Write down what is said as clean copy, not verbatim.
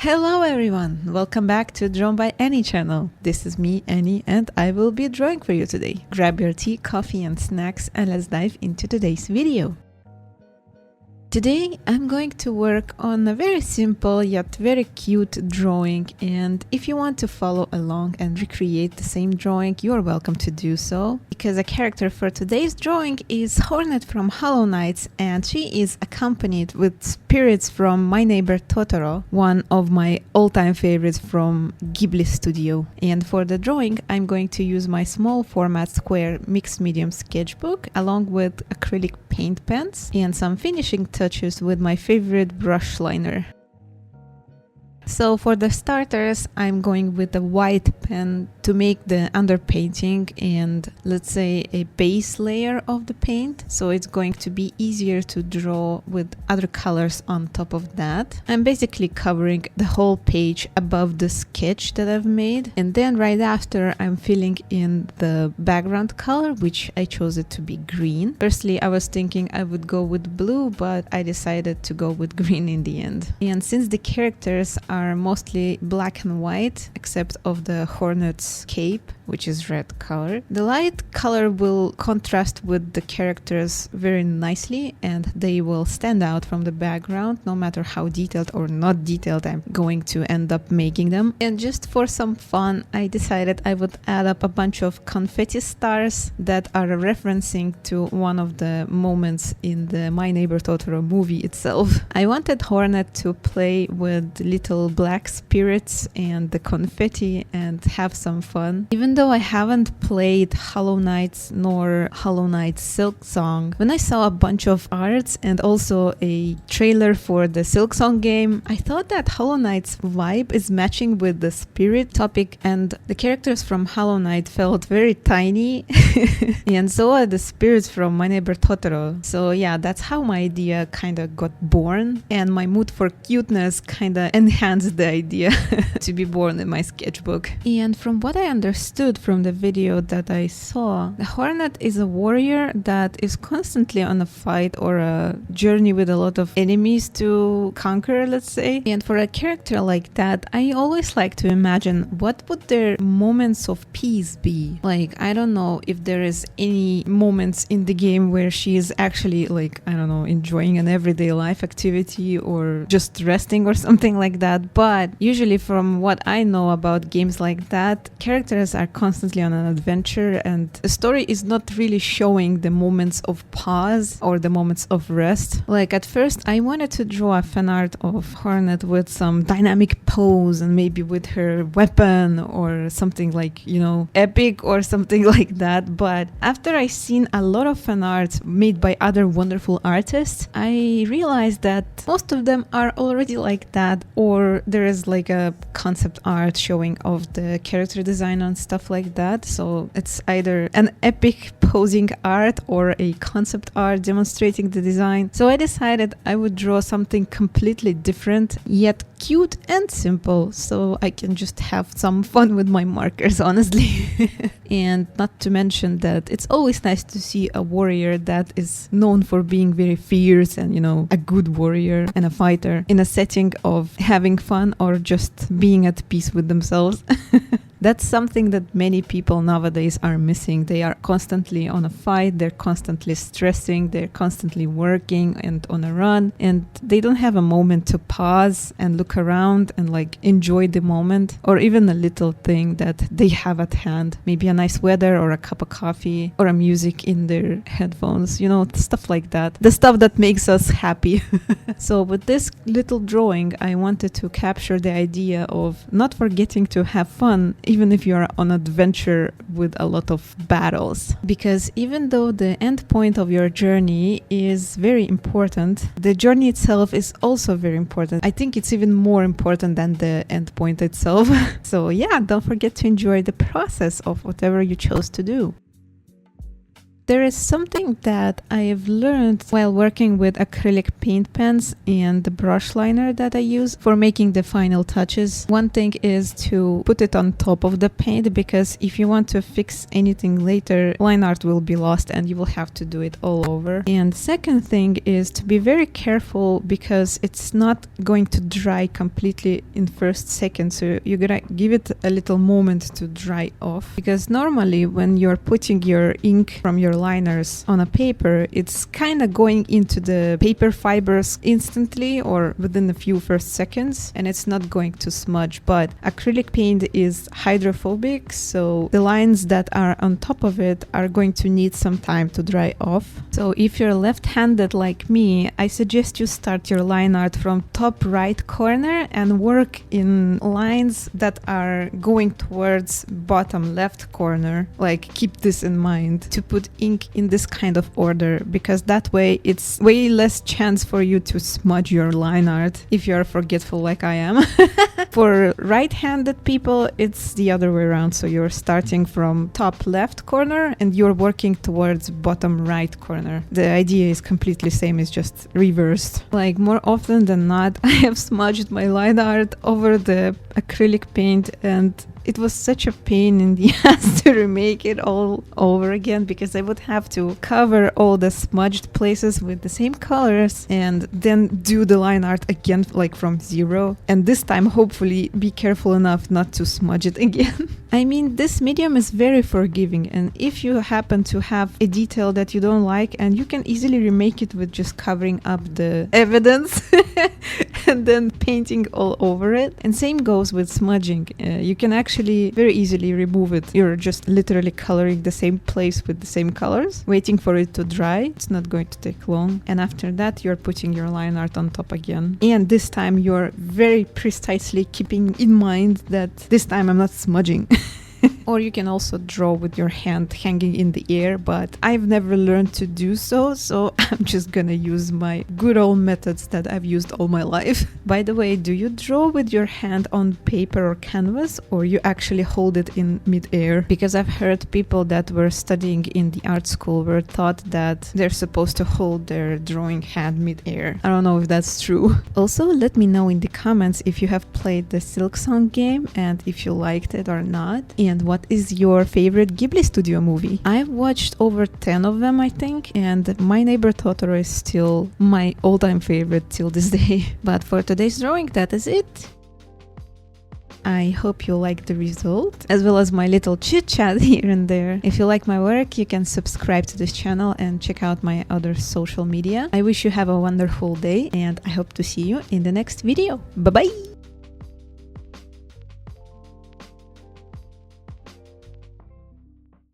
Hello everyone, welcome back to Drawn by Annie channel. This is me, Annie, and I will be drawing for you today. Grab your tea, coffee and snacks and let's dive into today's video. Today I'm going to work on a very simple yet very cute drawing, and if you want to follow along and recreate the same drawing, you are welcome to do so, because a character for today's drawing is Hornet from Hollow Knight, and she is accompanied with spirits from My Neighbor Totoro, one of my all-time favorites from Ghibli Studio. And for the drawing I'm going to use my small format square mixed medium sketchbook along with acrylic paint pens and some finishing touches with my favorite brush liner. So for the starters, I'm going with a white pen to make the underpainting and let's say a base layer of the paint, so it's going to be easier to draw with other colors on top of that. I'm basically covering the whole page above the sketch that I've made, and then right after I'm filling in the background color, which I chose it to be green. Firstly, I was thinking I would go with blue, but I decided to go with green in the end. And since the characters are mostly black and white, except of the Hornet's cape, which is red color, the light color will contrast with the characters very nicely and they will stand out from the background no matter how detailed or not detailed I'm going to end up making them. And just for some fun, I decided I would add up a bunch of confetti stars that are referencing to one of the moments in the My Neighbor Totoro movie itself. I wanted Hornet to play with little black spirits and the confetti and have some fun. Even though I haven't played Hollow Knight nor Hollow Knight Silk Song, when I saw a bunch of arts and also a trailer for the Silk Song game, I thought that Hollow Knight's vibe is matching with the spirit topic, and the characters from Hollow Knight felt very tiny and so are the spirits from My Neighbor Totoro. So yeah, that's how my idea kind of got born, and my mood for cuteness kind of enhanced the idea to be born in my sketchbook. And from what I understood from the video that I saw, the Hornet is a warrior that is constantly on a fight or a journey with a lot of enemies to conquer, let's say. And for a character like that, I always like to imagine what would their moments of peace be. Like, I don't know if there is any moments in the game where she is actually, like, I don't know, enjoying an everyday life activity or just resting or something like that, but usually from what I know about games like that, characters are constantly on an adventure and the story is not really showing the moments of pause or the moments of rest. Like, at first I wanted to draw a fan art of Hornet with some dynamic pose and maybe with her weapon or something like, you know, epic or something like that, but after I seen a lot of fan art made by other wonderful artists, I realized that most of them are already like that, or there is like a concept art showing of the character design and stuff like that. So it's either an epic posing art or a concept art demonstrating the design. So I decided I would draw something completely different yet cute and simple, so I can just have some fun with my markers, honestly. And not to mention that it's always nice to see a warrior that is known for being very fierce and, you know, a good warrior and a fighter in a setting of having fun or just being at peace with themselves. That's something that many people nowadays are missing. They are constantly on a fight, they're constantly stressing, they're constantly working and on a run, and they don't have a moment to pause and look around and like enjoy the moment or even a little thing that they have at hand. Maybe a nice weather or a cup of coffee or a music in their headphones, you know, stuff like that. The stuff that makes us happy. So with this little drawing, I wanted to capture the idea of not forgetting to have fun even if you are on adventure with a lot of battles. Because even though the end point of your journey is very important, the journey itself is also very important. I think it's even more important than the end point itself. So yeah, don't forget to enjoy the process of whatever you chose to do. There is something that I have learned while working with acrylic paint pens and the brush liner that I use for making the final touches. One thing is to put it on top of the paint, because if you want to fix anything later, line art will be lost and you will have to do it all over. And second thing is to be very careful, because it's not going to dry completely in first second, so you gotta give it a little moment to dry off, because normally when you're putting your ink from your liners on a paper, it's kind of going into the paper fibers instantly or within a few first seconds, and it's not going to smudge. But acrylic paint is hydrophobic, so the lines that are on top of it are going to need some time to dry off. So if you're left-handed like me, I suggest you start your line art from top right corner and work in lines that are going towards bottom left corner. Like, keep this in mind, to put ink in this kind of order, because that way it's way less chance for you to smudge your line art if you're forgetful like I am. For right-handed people, it's the other way around. So you're starting from top left corner and you're working towards bottom right corner. The idea is completely same, it's just reversed. Like, more often than not, I have smudged my line art over the acrylic paint, and it was such a pain in the ass to remake it all over again, because I would have to cover all the smudged places with the same colors and then do the line art again, like from zero. And this time, hopefully, be careful enough not to smudge it again. I mean, this medium is very forgiving, and if you happen to have a detail that you don't like, and you can easily remake it with just covering up the evidence and then painting all over it. And same goes with smudging. You can actually very easily remove it. You're just literally coloring the same place with the same colors, waiting for it to dry. It's not going to take long. And after that, you're putting your line art on top again. And this time you're very precisely keeping in mind that this time I'm not smudging. Or you can also draw with your hand hanging in the air, but I've never learned to do so, so I'm just gonna use my good old methods that I've used all my life. By the way, do you draw with your hand on paper or canvas, or you actually hold it in mid-air? Because I've heard people that were studying in the art school were taught that they're supposed to hold their drawing hand mid-air. I don't know if that's true. Also, let me know in the comments if you have played the Silk Song game and if you liked it or not. And what is your favorite Ghibli Studio movie? I've watched over 10 of them, I think, and My Neighbor Totoro is still my all-time favorite till this day. But for today's drawing, that is it. I hope you liked the result, as well as my little chit-chat here and there. If you like my work, you can subscribe to this channel and check out my other social media. I wish you have a wonderful day, and I hope to see you in the next video. Bye-bye!